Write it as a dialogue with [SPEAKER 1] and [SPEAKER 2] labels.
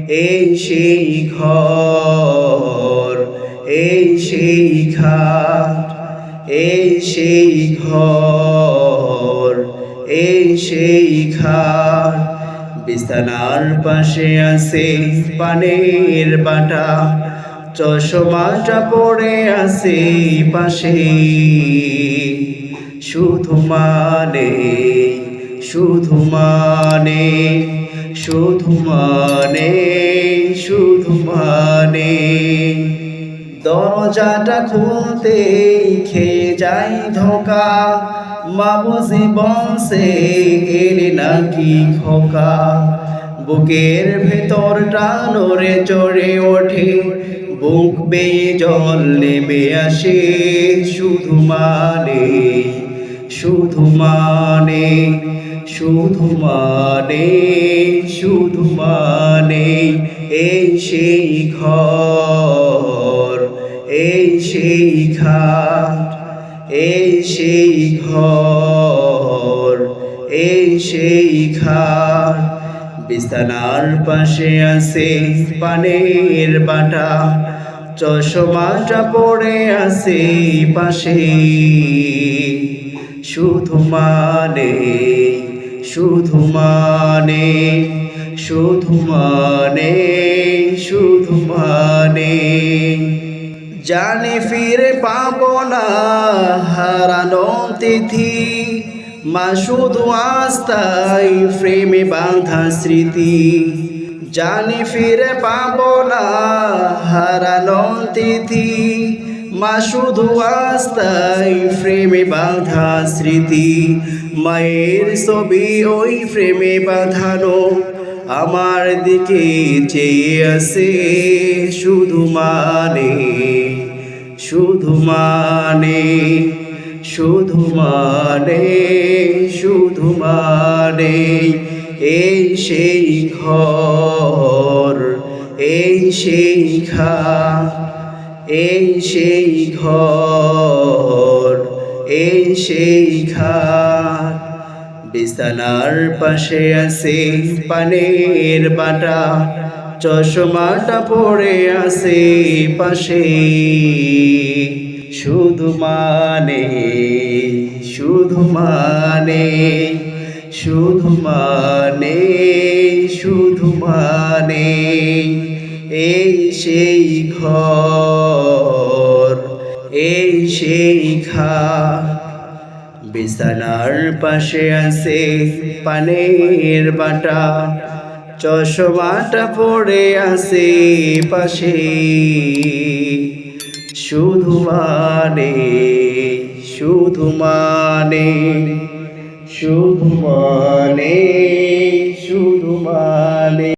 [SPEAKER 1] এই সেই ঘর, এই সেই খাট, এই সেই ঘর, এই সেই খাট। বিছানার পাশে আছে পানের বাটা, চশমাটা পড়ে আছে পাশে। শুধু মানে, শুধু মানে, শুধু মানে, শুধু মানে। দরজাটা খুলতেই খেয়ে যাই ধোকা, মা বুঝি বলছে এলে নাকি খোকা। বুকের ভেতরটা নড়ে চড়ে ওঠে, বুক বেয়ে জল নেমে আসে। শুধু মানে, শুধু মানে, শুধু মানে, শুধু মানে। এই সেই ঘর, এই সেই খাট, এই সেই ঘর, এই সেই খাট। বিছানার পাশে আছে পানের বাটা, চশমাটা পড়ে আছে পাশে। শুধু মানে, শুধু মানে, শুধু মানে, শুধু মানে। জানি ফিরে পাবো না হারানো তিথি, মা শুধু আস্তাই প্রেমে বাঁধা স্মৃতি। জানি ফিরে পাবো না হারানো তিথি, মা শুধু আস্তাই প্রেমে বাঁধা স্মৃতি। মায়ের ছবি ওই প্রেমে বাঁধানো, আমার দিকে চেয়ে আছে। শুধু মানে, শুধু মানে, শুধু মানে, শুধু মানে। এই সেই ঘর, এই সেই খাট, এই সেই ঘর, এই সেই খাট। বিছানার পাশে আছে পানের বাটা, চশমাটা পড়ে আছে পাশে। শুধু মানে, শুধু মানে, শুধু মানে, শুধু মানে। এই সেই ঘর, এই সেই খাট। বিছানার পাশে আছে পানের বাটা, চশমাটা পড়ে আছে পাশে। শুধু মানে, শুধু মানে, শুধু মানে, শুধু মানে।